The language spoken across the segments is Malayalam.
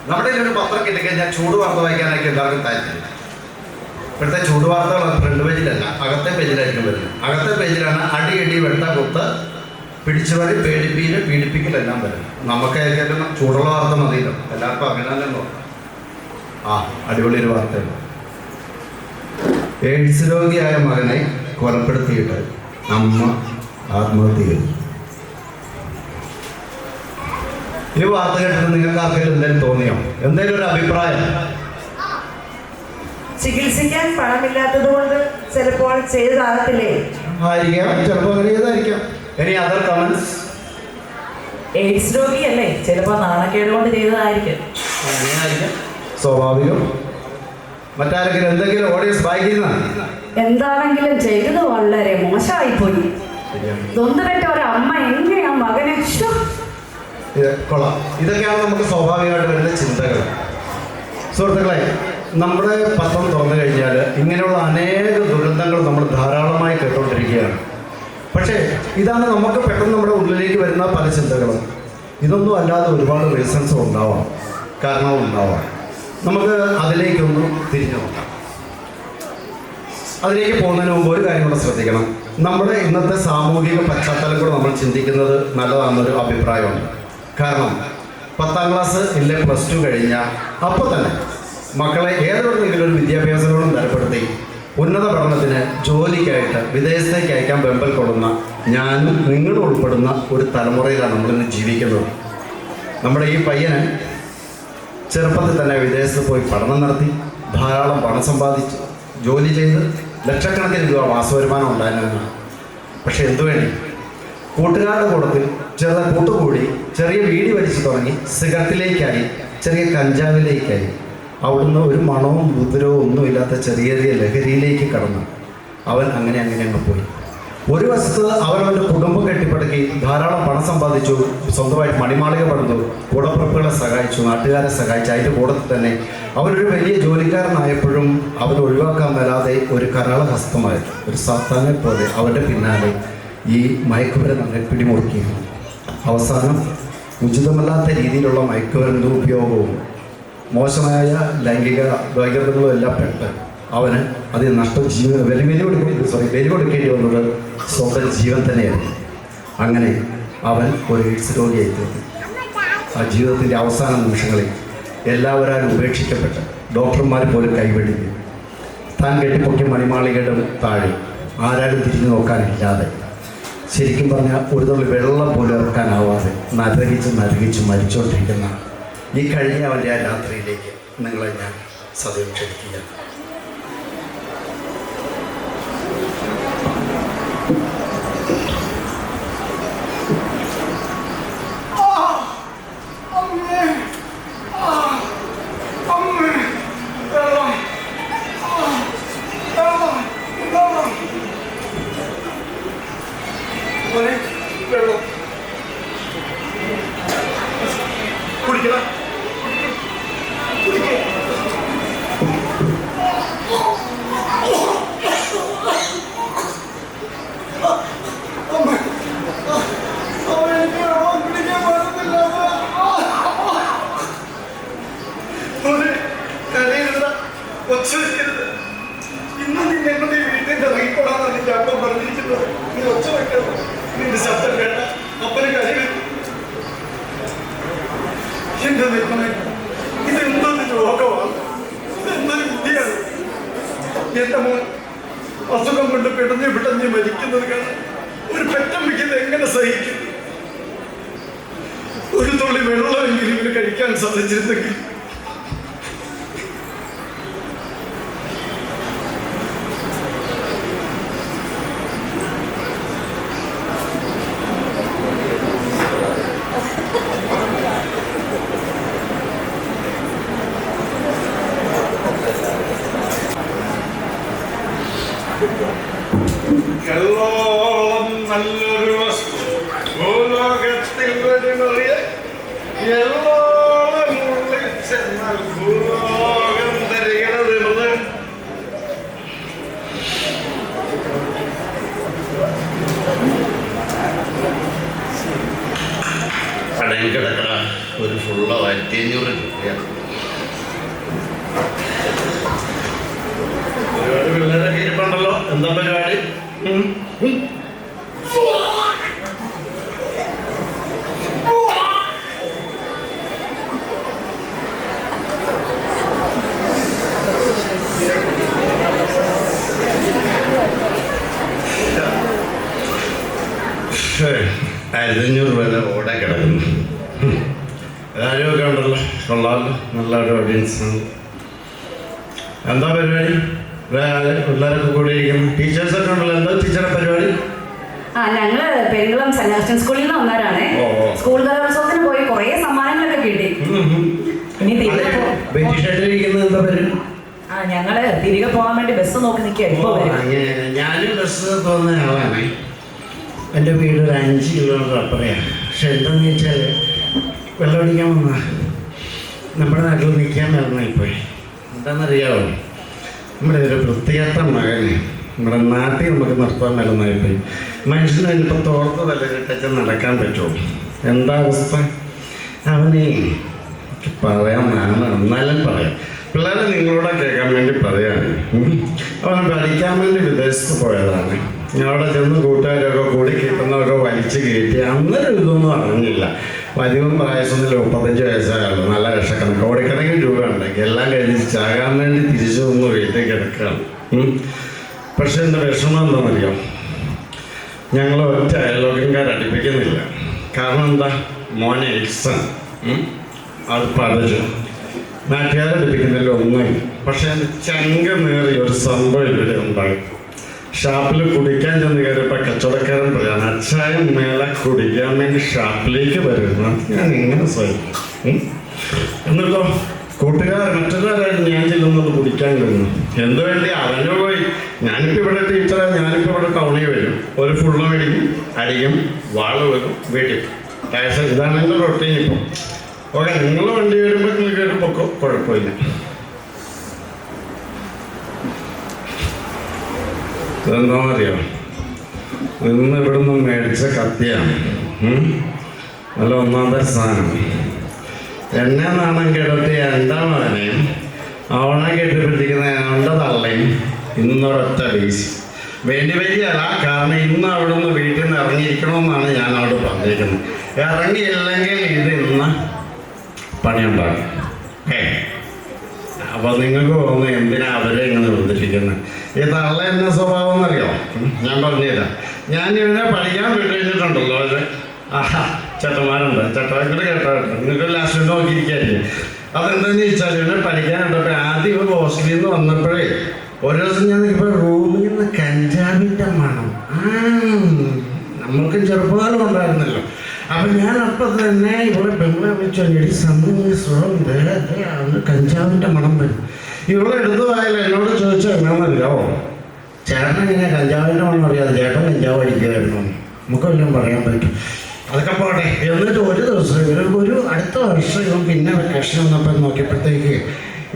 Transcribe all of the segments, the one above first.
നമ്മുടെ ഒരു പത്രം കിട്ടിക്കഴിഞ്ഞാൽ ചൂട് വാർത്ത വായിക്കാനൊക്കെ എല്ലാവർക്കും താല്പര്യം. ഇപ്പോഴത്തെ ചൂട് വാർത്തകൾ ഫ്രണ്ട് പേജിലല്ല, അകത്തെ പേജിലായിരിക്കും വരുന്നത്. അകത്തെ പേജിലാണ് അടി വെട്ട കുത്ത് പിടിച്ചുപറി പേടിപ്പീര് പീഡിപ്പിക്കലെല്ലാം വരുന്നത്. നമുക്കൊക്കെ ചൂടുള്ള വാർത്ത മതിയല്ലോ, എല്ലാവർക്കും അങ്ങനെയല്ലോ. അടിപൊളി ഒരു വാർത്തയുണ്ട്. എയ്ഡ്സ് രോഗിയായ മകനെ കൊലപ്പെടുത്തിയിട്ട് അമ്മ ആത്മഹത്യ ചെയ്തു. ഈ വാർത്ത കേട്ടിട്ട് നിങ്ങൾക്ക് ആർക്കെങ്കിലും എന്തെങ്കിലും തോന്നിയോ? എന്തെങ്കിലും ഒരു അഭിപ്രായം? ചികിത്സിക്കാൻ പണമില്ലാത്തത് കൊണ്ട് ചിലപ്പോൾ ചെയ്തതാകത്തില്ലേ? ആയിരിക്കാം, ചിലപ്പോൾ അങ്ങനെ ചെയ്തായിരിക്കാം. ഇനി അതർ കമന്റ്സ്? എയ്ഡ്സ് രോഗിയല്ലേ, ചിലപ്പോൾ നാണക്കേട് കൊണ്ട് ചെയ്തതായിരിക്കും. സ്വാഭാവികം. മറ്റാരെങ്കിലും എന്തെങ്കിലും ഓഡിയൻസ് വായിക്കുന്ന? എന്താണെങ്കിലും ചെയ്തത് വളരെ മോശമായിപ്പോയി. നൊന്തുപെട്ട ഒരമ്മ എങ്ങനെയാ മകനെ? കൊള്ളാം. ഇതൊക്കെയാണ് നമുക്ക് സ്വാഭാവികമായിട്ട് വരുന്ന ചിന്തകൾ. സുഹൃത്തുക്കളെ, നമ്മുടെ പത്രം തുറന്നു കഴിഞ്ഞാൽ ഇങ്ങനെയുള്ള അനേക ദുരന്തങ്ങൾ നമ്മൾ ധാരാളമായി കേട്ടുകൊണ്ടിരിക്കുകയാണ്. പക്ഷേ ഇതാണ് നമുക്ക് പെട്ടെന്ന് നമ്മുടെ ഉള്ളിലേക്ക് വരുന്ന പല ചിന്തകളും. ഇതൊന്നും അല്ലാതെ ഒരുപാട് റീസൺസ് ഉണ്ടാവാം, കാരണവും ഉണ്ടാവാം. നമുക്ക് അതിലേക്കൊന്ന് തിരിഞ്ഞു നോക്കാം. അതിലേക്ക് പോകുന്നതിന് മുമ്പ് ഒരു കാര്യം കൂടെ ശ്രദ്ധിക്കണം. നമ്മുടെ ഇന്നത്തെ സാമൂഹിക പശ്ചാത്തലം കൂടെ നമ്മൾ ചിന്തിക്കുന്നത് നല്ലതാണെന്നൊരു അഭിപ്രായമുണ്ട്. കാരണം 10ാം ക്ലാസ് ഇല്ലേ +2 കഴിഞ്ഞാൽ അപ്പോൾ തന്നെ മക്കളെ ഏതൊരെങ്കിലും ഒരു വിദ്യാഭ്യാസത്തോടും തരപ്പെടുത്തി ഉന്നത പഠനത്തിന് ജോലിക്കായിട്ട് വിദേശത്തേക്ക് അയക്കാൻ വെമ്പൽ കൊള്ളുന്ന ഞാനും നിങ്ങളും ഉൾപ്പെടുന്ന ഒരു തലമുറയിലാണ് നമ്മളിന്ന് ജീവിക്കുന്നത്. നമ്മുടെ ഈ പയ്യന് ചെറുപ്പത്തിൽ തന്നെ വിദേശത്ത് പോയി പഠനം നടത്തി ധാരാളം പണം സമ്പാദിച്ച് ജോലി ചെയ്ത് ലക്ഷക്കണക്കിന് രൂപ മാസവരുമാനം ഉണ്ടായിരുന്നു. പക്ഷെ എന്തുവേണ്ടി? കൂട്ടുകാരുടെ കൂട്ടത്തിൽ ചെറുത കൂട്ടുകൂടി ചെറിയ വീടി വലിച്ചു തുടങ്ങി സിഗരറ്റിലേക്കായി, ചെറിയ കഞ്ചാവിലേക്കായി, അവിടുന്ന് ഒരു മണവും ഉദരവും ഒന്നുമില്ലാത്ത ചെറിയ ചെറിയ ലഹരിയിലേക്ക് കടന്നു അവൻ അങ്ങനെ അങ്ങ് പോയി. ഒരു വശത്ത് അവനവൻ്റെ കുടുംബം കെട്ടിപ്പടുക്കി ധാരാളം പണം സമ്പാദിച്ചു, സ്വന്തമായിട്ട് മണിമാളിക പണിതു, കൂടപ്പിറപ്പുകളെ സഹായിച്ചു, നാട്ടുകാരെ സഹായിച്ചു. അതിൻ്റെ കൂടത്തിൽ തന്നെ അവനൊരു വലിയ ജോലിക്കാരനായപ്പോഴും അവൻ ഒഴിവാക്കാൻ മേലാതെ ഒരു കരാളഹസ്തമായി ഒരു സാത്താനെ പോലെ അവൻ്റെ പിന്നാലെ ഈ മയക്കുമരുന്ന് പിടിമുറുക്കിയിരുന്നു. അവസാനം ഉചിതമല്ലാത്ത രീതിയിലുള്ള മയക്കുമരുന്ന് ഉപയോഗവും മോശമായ ലൈംഗിക വൈകൃതങ്ങളും എല്ലാം പെട്ട് അവന് അതിന് ബലി കൊടുക്കേണ്ടി വന്നത് സ്വന്തം ജീവൻ തന്നെയായിരുന്നു. അങ്ങനെ അവൻ ഒരു എയ്ഡ്സ് രോഗിയായി തീർന്നു. ആ ജീവിതത്തിൻ്റെ അവസാന നിമിഷങ്ങളിൽ എല്ലാവരും ഉപേക്ഷിക്കപ്പെട്ട് ഡോക്ടർമാർ പോലും കൈവെടിഞ്ഞു. താൻ കെട്ടിപ്പൊക്കിയ മണിമാളികയുടെ താഴെ ആരാരും തിരിഞ്ഞു നോക്കാനില്ലാതെ, ശരിക്കും പറഞ്ഞാൽ ഒരു തുള്ളി വെള്ളം പോലും ഇറക്കാനാവാതെ നരകിച്ച് മരിച്ചുകൊണ്ടിരിക്കുന്ന ഈ കഴിഞ്ഞ അവൻ്റെ ആ രാത്രിയിലേക്ക് നിങ്ങളെ ഞാൻ സദയം ക്ഷണിക്കുകയാണ്. ഇന്ന് നിന്നെ കൊണ്ട് വീട്ടിൽ ഇറങ്ങിക്കൊള്ളാന്നാണ് നിന്റെ അപ്പൻ പറഞ്ഞിരിക്കുന്നത്. നീ ഒച്ച വെക്കണം. നിന്റെ ശബ്ദം കേട്ട അപ്പന് കഴിയും. എന്റെ ദൈവമേ, ഇതെന്തൊരു രോഗമാണ്, ഇതെന്തൊരു വിദ്യയാണ്. എന്റെ മോൻ അസുഖം കൊണ്ട് പിടഞ്ഞ് മരിക്കുന്നത് കാണാൻ ഒരു പെറ്റമ്മയ്ക്ക് എങ്ങനെ സഹിക്കും? ഒരു തുള്ളി വെള്ളമെങ്കിലും ഇവന് കഴിക്കാൻ സാധിച്ചിരുന്നെങ്കിൽ. എല്ലോളം നല്ലൊരു വസ്തു ഭൂലോകത്തിൽ വരുമറിയ എല്ലോളം ഉള്ളിൽ ചെന്നാൽ ഭൂലോകം തരികണത് മൃതം. കടയിൽ കിടക്കണ ഒരു ഫുള്ള 1500 രൂപയാണ്. എന്താ പരിപാടി? $1500 ഓടെ കിടക്കുന്നു. കാര്യമൊക്കെ ഉണ്ടല്ലോ, കൊള്ളാമല്ലോ, നല്ല ഒരു ഓഡിയൻസാണ്. എന്താ പരിപാടി? പിള്ളേരൊക്കെ കൂടി ഇരിക്കുന്നു. ടീച്ചേഴ്സൊക്കെ ഉണ്ടല്ലോ. എന്താ ടീച്ചറെ പരിപാടി? ഞങ്ങള് പെരുകുളം സെലക്ഷൻ സ്കൂളിൽ നിന്ന് വന്നവരാണ്. സ്കൂൾ കലോത്സവത്തിന് പോയി കുറേ സമ്മാനങ്ങളൊക്കെ കിട്ടി. ഇനി തിരികെ എന്താ പേര്? ഞങ്ങള് തിരികെ പോകാൻ വേണ്ടി ബസ് നോക്കി നിൽക്കുക. ഞാനും ബസ് പോകുന്ന ആളാണ്. എൻ്റെ വീട് ഒരു 5 കിലോമീറ്റർ അപ്പുറയാണ്. പക്ഷെ എന്താണെന്ന് വെച്ചാൽ വെള്ളം അടിക്കാൻ വന്നാ നമ്മുടെ നാട്ടിൽ നിൽക്കാൻ മേളന്നായിപ്പോയി. എന്താണെന്നറിയാമോ, നമ്മുടെ ഒരു വൃത്തികെട്ട മകന് നമ്മുടെ നാട്ടിൽ നമുക്ക് നിർത്താൻ മേളന്നായിപ്പോയി. മനുഷ്യന് അതിനിപ്പോൾ തോർത്ത് തലകിട്ടച്ച് നടക്കാൻ പറ്റുമോ? എന്താ അവസ്ഥ? അവനെ പറയാൻ നാണ്, എന്നാലും പറയാം. പിള്ളേരെ നിങ്ങളോട് കേൾക്കാൻ വേണ്ടി പറയാണ്. അവൻ പഠിക്കാൻ വേണ്ടി വിദേശത്ത് പോയതാണ്. അവിടെ ചെന്ന് കൂട്ടുകാരൊക്കെ കൂടി കിട്ടുന്നവരൊക്കെ വലിച്ചു കയറ്റി. അന്നേരം ഇതൊന്നും അറിഞ്ഞില്ല. അധികം പ്രായസൊന്നുമില്ല, 35 വയസ്സായുള്ളൂ. നല്ല ലക്ഷക്കണക്ക് കോടിക്കണക്കിന് രൂപ ഉണ്ടെങ്കിൽ എല്ലാം കഴിഞ്ഞ് ചാകാൻ വേണ്ടി തിരിച്ചു വന്ന് വീട്ടിൽ കിടക്കുകയാണ്. പക്ഷെ എൻ്റെ വിഷമം എന്താണെന്നറിയാം, ഞങ്ങൾ ഒറ്റ അയൽവക്കംകാരടുപ്പിക്കുന്നില്ല. കാരണം എന്താ, മോനെ എക്സാം അത് പഠിച്ചു നാട്ടുകാരടുപ്പിക്കുന്നില്ല ഒന്നും. പക്ഷെ എൻ്റെ ചങ്ക നേറിയ ഒരു സംഭവം ഇവിടെ ഉണ്ടായി. ഷാപ്പിൽ കുടിക്കാൻ ചെന്ന് കയറിയപ്പോൾ കച്ചവടക്കാരൻ പറയാണ്, അച്ചായം മേലെ കുടിക്കാൻ വേണ്ടി ഷാപ്പിലേക്ക് വരുന്നു. ഞാൻ ഇങ്ങനെ സഹിക്കും. എന്നിട്ടോ മറ്റുള്ളവരായിട്ട് ഞാൻ ചെല്ലുന്നത് കുടിക്കാൻ കഴിഞ്ഞു. എന്തു വേണ്ടി അവനു പോയി. ഞാനിപ്പോൾ ഇവിടെ ടീച്ചറെ, ഞാനിപ്പോൾ ഇവിടെ ടൗണിൽ വരും, ഒരു ഫുള്ള് മേടിക്കും, അടിക്കും, വാള് വരും, വീട്ടിൽ ടയർസ്. ഇതാണ് എൻ്റെ റൊട്ടീൻ. ഇപ്പം ഓക്കെ, നിങ്ങൾ വണ്ടി വരുമ്പോൾ നിങ്ങൾ കയറുമ്പോൾ കുഴപ്പമില്ല. ഇതെന്താണെന്നറിയോ, ഇന്ന് ഇവിടുന്ന് മേടിച്ച കത്തിയാണ്. നല്ല ഒന്നാമത്തെ സാധനം. എന്നെ നാണം കിടത്തി എൻ്റെ മകനെയും അവനെ കെട്ടിപ്പിടിക്കുന്ന എൻ്റെ തള്ളയും ഇന്നൊരൊറ്റ വീശി. വേണ്ടി വരികയല്ല, കാരണം ഇന്ന് അവിടെ നിന്ന് വീട്ടിൽ നിന്ന് ഇറങ്ങിയിരിക്കണമെന്നാണ് ഞാൻ അവിടെ പറഞ്ഞിരിക്കുന്നത്. ഇറങ്ങിയില്ലെങ്കിൽ ഇത് ഇന്ന് പണിയുണ്ടാകും. അപ്പോൾ നിങ്ങൾക്ക് തോന്നുന്നു എന്തിനാ അവരെ ഇങ്ങനെ ബന്ധിപ്പിക്കുന്നത്. ഈ തള്ള എന്ന സ്വഭാവം എന്നറിയോ, ഞാൻ പറഞ്ഞുതരാം. ഞാൻ ഇവനെ പഠിക്കാൻ വിട്ടു കഴിഞ്ഞിട്ടുണ്ടല്ലോ, അത് ചേട്ടന്മാരുണ്ട്, ചേട്ടന്മാരുടെ കേട്ടോ, നിങ്ങൾക്ക് ലാസ്റ്റ് നോക്കിയിരിക്കായിരിക്കും. അതെന്താണെന്ന് ചോദിച്ചാൽ ഇവനെ പഠിക്കാനുണ്ടപ്പോൾ ആദ്യം ഇവ ഹോസ്റ്റലിൽ നിന്ന് വന്നപ്പോഴേ ഒരു ദിവസം ഞാൻ ഇപ്പോൾ റൂമിൽ നിന്ന് കഞ്ചാവിൻ്റെ മണം. നമ്മൾക്ക് ചെറുപ്പകാലം ഉണ്ടായിരുന്നല്ലോ. അപ്പം ഞാൻ അപ്പം തന്നെ ഇവിടെ പെങ്ങളെ വിളിച്ചു, സംഭവം കഞ്ചാവിൻ്റെ മണം വരും. ഇവിടെ എടുത്തു പോയാലും എന്നോട് ചോദിച്ചാൽ എന്നാണെന്നറിയാവോ, ചേട്ടൻ ഇങ്ങനെ കഞ്ചാവിൻ്റെ മണം അറിയാതെ ചേട്ടൻ കഞ്ചാവ് അടിക്കുമായിരുന്നു. നമുക്കെല്ലാം പറയാൻ പറ്റും. അതൊക്കെ പോട്ടെ. എന്നിട്ട് ഒരു ദിവസം ഒരു അടുത്ത വർഷം ഇവൻ പിന്നെ വെക്കേഷൻ വന്നപ്പോൾ നോക്കിയപ്പോഴത്തേക്ക്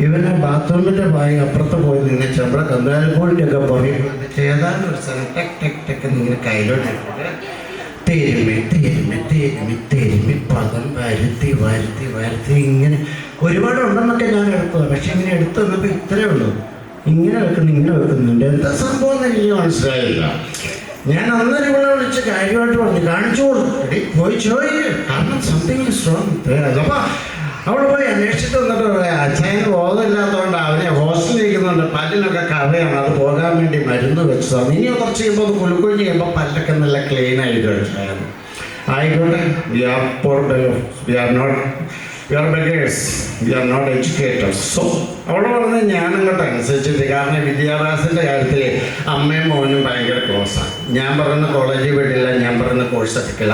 ഇവനെ ബാത്റൂമിൻ്റെ ഭാഗം അപ്പുറത്ത് പോയി നിന്ന് ചെമ്പള കന്നാലിക്കോളിൻ്റെ ഒക്കെ പറയും ഏതാണ്ട് ഒരു സ്ഥലം ടെക് ടെക് ടെക് ഇങ്ങനെ കയ്യിലോട്ട് തെരുമി പദം വരുത്തി ഇങ്ങനെ ഒരുപാടുണ്ടെന്നൊക്കെ ഞാൻ എടുത്തത്. പക്ഷെ ഇങ്ങനെ എടുത്തു വന്നപ്പോൾ ഇത്രയേ ഉള്ളൂ. ഇങ്ങനെ വെക്കുന്നുണ്ട്. എന്താ സംഭവം എന്ന് എനിക്ക് മനസ്സിലായില്ല. ഞാൻ അന്നേരം ഇവിടെ വിളിച്ച് കാര്യമായിട്ട് പറഞ്ഞു, കാണിച്ചു കൊടുത്തു, പോയി ചോദിക്കുക, കാരണം സംതിങ് ഇസ് റോങ്. അപ്പോൾ അവിടെ പോയി അന്വേഷിച്ചിട്ട് വന്നിട്ട് പറയാം, അച്ഛന് ബോധമില്ലാത്തതുകൊണ്ട് അവനെ ഹോസ്റ്റലിൽ ഇരിക്കുന്നുണ്ട്, പല്ലിനൊക്കെ കവയാണ്, അത് പോകാൻ വേണ്ടി മരുന്ന് വെച്ചതാണ്. ഇനി കുറച്ച് കഴിയുമ്പോൾ അത് കുലുക്കുഞ്ഞ് കഴിയുമ്പോൾ പല്ലൊക്കെ നല്ല ക്ലീൻ ആയിട്ട് വെച്ചായിരുന്നു. ആയിക്കോട്ടെ, we are not educated. So അവിടെ പറഞ്ഞ് ഞാനങ്ങോട്ട് അനുസരിച്ചിട്ട്, കാരണം വിദ്യാഭ്യാസത്തിൻ്റെ കാര്യത്തിൽ അമ്മയും മോനും ഭയങ്കര ക്ലോസാണ്. ഞാൻ പറയുന്ന കോളേജിൽ വിടില്ല, ഞാൻ പറയുന്ന കോഴ്സ് എടുക്കില്ല.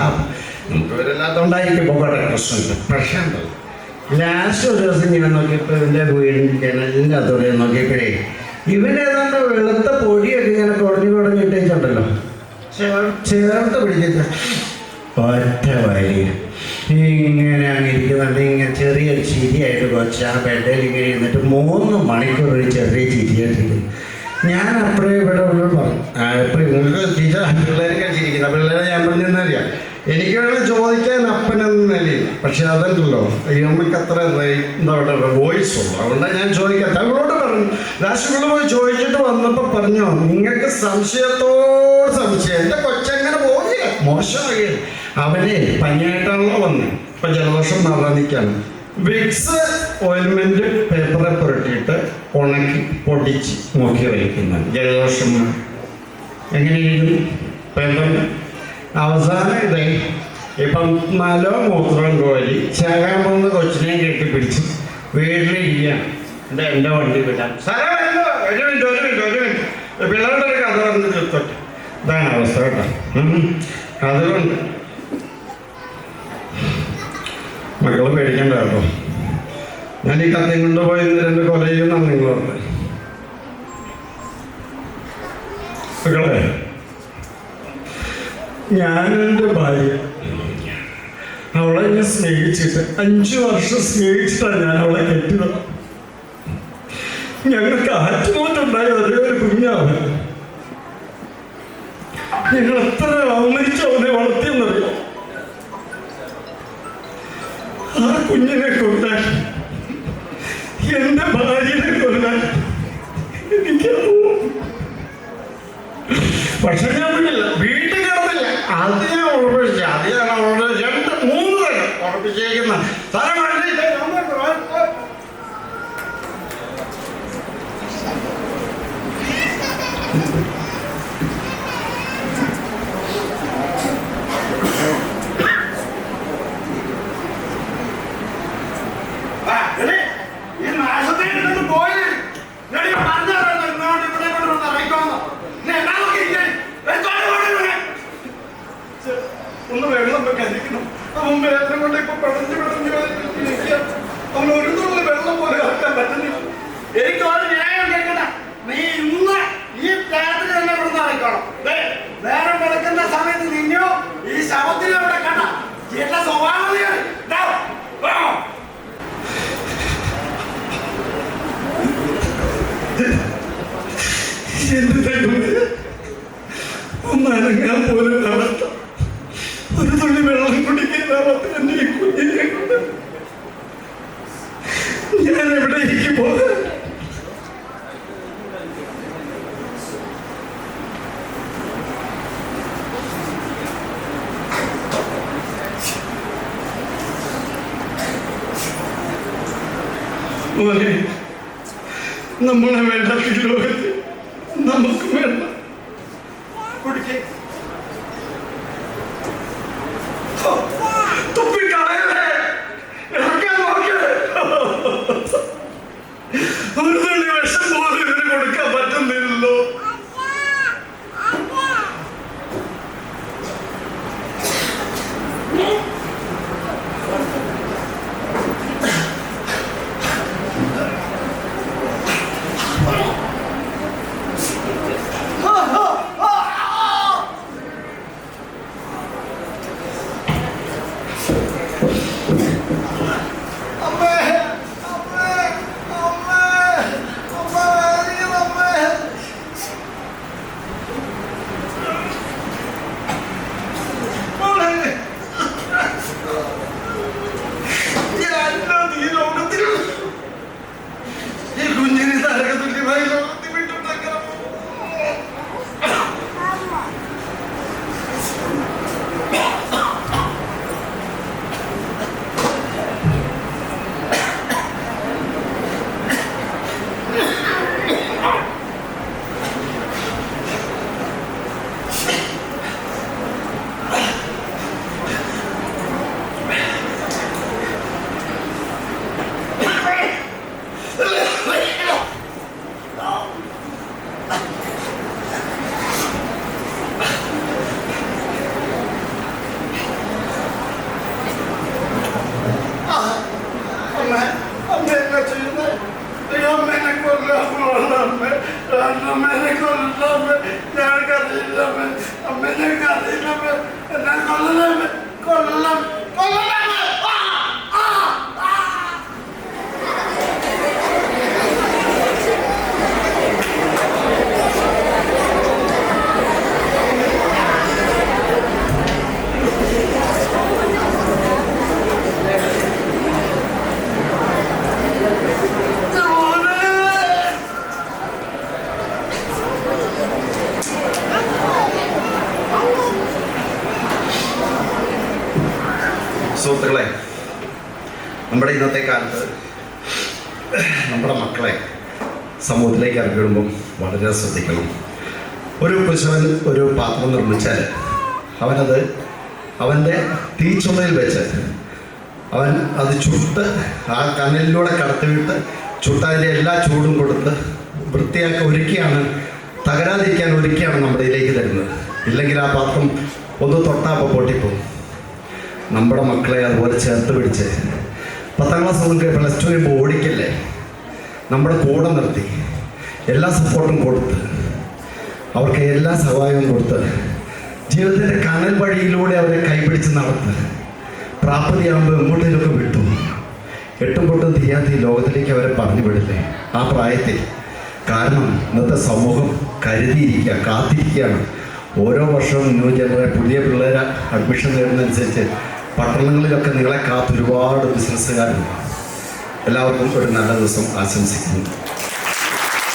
നമുക്ക് ഇവരില്ലാത്തതുകൊണ്ടായിരിക്കും പോകട്ടെ, പ്രശ്നമുണ്ട്. പക്ഷേ ഉണ്ടല്ലോ, ലാസ്റ്റ് ഒരു ദിവസം ഞാൻ നോക്കിയപ്പോൾ ഇവൻ്റെ വീടിൻ്റെ ജനലിൻ്റെ അതോടെ നോക്കിയപ്പോഴേ ഇവനേതാണ്ട് വെളുത്ത പൊടിയൊക്കെ ഇങ്ങനെ കുടഞ്ഞിട്ട് വെച്ചിട്ടുണ്ടല്ലോ, ചേർത്ത് പിടിച്ചിട്ട് ഒറ്റ വരി ഇങ്ങനെ അങ്ങിരിക്കുന്നുണ്ട്. ഇങ്ങനെ ചെറിയ ചിരിയായിട്ട് കൊച്ച് ആ ബെഡിൽ ഇങ്ങനെ ഇരുന്നിട്ട് 3 മണിക്കൂർ ഒരു ചെറിയ ചിരിയായിട്ടിരിക്കുന്നു. ഞാൻ അപ്പോഴേ ഇവിടെ ഉള്ളു പറഞ്ഞു, ഇപ്പോൾ നിങ്ങൾക്ക് ടീച്ചർ പിള്ളേരൊക്കെ ചിരിക്കുന്ന പിള്ളേരെ ഞാൻ പറഞ്ഞെന്നറിയാം. എനിക്ക് വേണമെങ്കിൽ ചോദിക്കാൻ അപ്പനെന്ന നിലയില്ല, പക്ഷെ അതല്ലല്ലോ നമുക്ക് അത്ര എന്താ പറയുക വോയിസ് ഉള്ളു. അതുകൊണ്ടാണ് ഞാൻ ചോദിക്കാത്ത. അവളോട് പറഞ്ഞു പറഞ്ഞു. ലാസ്റ്റ് പോയി ചോദിച്ചിട്ട് വന്നപ്പോ പറഞ്ഞു, നിങ്ങൾക്ക് സംശയത്തോട് സംശയം, എന്റെ കൊച്ചെങ്ങനെ പോകില്ല, മോശമായി. അവനെ പനിയായിട്ടാണല്ലോ വന്നത്, ഇപ്പൊ ജലദോഷം മാറാൻ നിൽക്കാണ്. വിക്സ് ഓയിൽമെന്റ് പേപ്പറെ പുരട്ടിയിട്ട് ഉണക്കി പൊടിച്ച് നോക്കി വയ്ക്കുന്നത്. ജലദോഷം എങ്ങനെയിരിക്കും പേപ്പറിന്? അവസാനം ഇതേ ഇപ്പം നല്ലോ മൂത്രം കോരി ചാകാൻ പോകുന്ന കൊച്ചിനെ കെട്ടിപ്പിടിച്ച് വീട്ടിലിരിക്കുകയാണ്. എൻ്റെ വണ്ടി വിടാൻ സ്ഥലം ഒരു മിനിറ്റ് പിള്ളേരുടെ ഒരു കഥ പറഞ്ഞ് തീർത്തോട്ടെ. ഇതാണ് അവസ്ഥ കേട്ടോ. അതുകൊണ്ട് മക്കൾ പേടിക്കണ്ട കേട്ടോ. ഞാൻ ഈ കഥയും കൊണ്ടുപോയി 2 കൊല ചെയ്യുമെന്നാണ് നിങ്ങൾ പറഞ്ഞത്. മക്കളെ, ഞാനെൻ്റെ ഭാര്യ, അവളെ ഞാൻ സ്നേഹിച്ചിട്ട് 5 വർഷം സ്നേഹിച്ചിട്ടാണ് ഞാൻ അവളെ കെട്ടിയത്. ഞങ്ങൾക്ക് ആറ്റുമാറ്റുണ്ടായ ഒരേ ഒരു കുഞ്ഞാണ്. ഞങ്ങൾ എത്ര അവമരിച്ച് അവനെ വളർത്തിയെന്നറിയാം. ആ കുഞ്ഞിനെ കൊല്ലാൻ, എന്റെ ഭാര്യനെ കൊല്ലാൻ എനിക്കറിയാം. പക്ഷെ ഞാൻ വിടില്ല, വീട്ടിൽ കിടന്നില്ല. അത് ഞാൻ ഉറപ്പിച്ച, അത് ഞാൻ അവളോട് 2-3 തരം ഉറപ്പിച്ചേക്കുന്ന സ്ഥലം കണ്ടിട്ട് ഒന്ന് വെള്ളം കഴിക്കണം. അവൻ വേദന കൊണ്ട് ഇപ്പൊ പടഞ്ഞു അവൻ ഒരു തുള്ളി വെള്ളം പോലെ ആക്കാൻ പറ്റുന്നില്ല. എനിക്ക് ഒരു ന്യായം കേൾക്കണ്ട. നീ ഇന്ന് ഈ രാത്രി തന്നെ ഇവിടുന്ന് അറിയിക്കണം. നേരം കിടക്കുന്ന സമയത്ത് നിന്നോ ഈ ശവത്തിനെ ഇവിടെ കണ്ട എന്റെ സ്വഭാവം ഒന്നനങ്ങാൻ പോലും അവസ്ഥ. ഒരു തുള്ളി വെള്ളം കുടിക്കാനാവാത്ത എന്റെ ഈ കുഞ്ഞിനെ കൊണ്ട് ഞാൻ എവിടേക്ക് പോകാൻ? മോനെ, നമ്മളെ വേണ്ടാത്ത ലോകത്ത് നമുക്ക് വേണ്ട. കുടിക്കേ തുപ്പിക്കളയല്ലേ, ഇറക്കാൻ നോക്കേ. ഒരു തുള്ളി വിഷം പോലും ഇതിന് കൊടുക്കാൻ പറ്റുന്നില്ലല്ലോ. സുഹൃത്തുക്കളെ, നമ്മുടെ ഇന്നത്തെ കാലത്ത് നമ്മുടെ മക്കളെ സമൂഹത്തിലേക്ക് ഇറങ്ങിവിടുമ്പം വളരെ ശ്രദ്ധിക്കണം. ഒരു കുശവൻ ഒരു പാത്രം നിർമ്മിച്ചാൽ അവൻ്റെ തീച്ചുളയിൽ വെച്ച് അവൻ അത് ചുട്ട് ആ കനലിലൂടെ കടത്തിവിട്ട് ചുട്ടതിൻ്റെ എല്ലാ ചൂടും കൊടുത്ത് വൃത്തിയാക്കി ഒരുക്കിയാണ്, തകരാതിരിക്കാൻ ഒരുക്കിയാണ് നമ്മുടെ ഇതിലേക്ക് തരുന്നത്. ഇല്ലെങ്കിൽ ആ പാത്രം ഒന്ന് തൊട്ടാപ്പോൾ പൊട്ടിപ്പോകും. നമ്മുടെ മക്കളെ അതുപോലെ ചേർത്ത് പിടിച്ച് 10ാം ക്ലാസ് മുതൽ പ്ലസ് 2 കഴിയുമ്പോൾ ഓടിക്കല്ലേ, നമ്മുടെ കൂടെ നിർത്തി എല്ലാ സപ്പോർട്ടും കൊടുത്ത് അവർക്ക് എല്ലാ സഹായവും കൊടുത്ത് ജീവിതത്തിൻ്റെ കനൽ വഴിയിലൂടെ അവരെ കൈപിടിച്ച് നടത്ത് പ്രാപ്തിയാകുമ്പോൾ എങ്ങോട്ടേലൊക്കെ വിട്ടു. എട്ടും പൊട്ടും തീയാത്ത ഈ ലോകത്തിലേക്ക് അവരെ പറഞ്ഞു വിടില്ലേ ആ പ്രായത്തിൽ. കാരണം ഇന്നത്തെ സമൂഹം കരുതിയിരിക്കുക, കാത്തിരിക്കുകയാണ്. ഓരോ വർഷവും ന്യൂ ജനറേഷൻ പുതിയ പിള്ളേരെ അഡ്മിഷൻ നേടുന്നതനുസരിച്ച് പട്ടണങ്ങളിലൊക്കെ നിങ്ങളെ കാത്ത് ഒരുപാട് ബിസിനസ്സുകാരുണ്ട്. എല്ലാവർക്കും ഒരു നല്ല ദിവസം ആശംസിക്കുന്നു.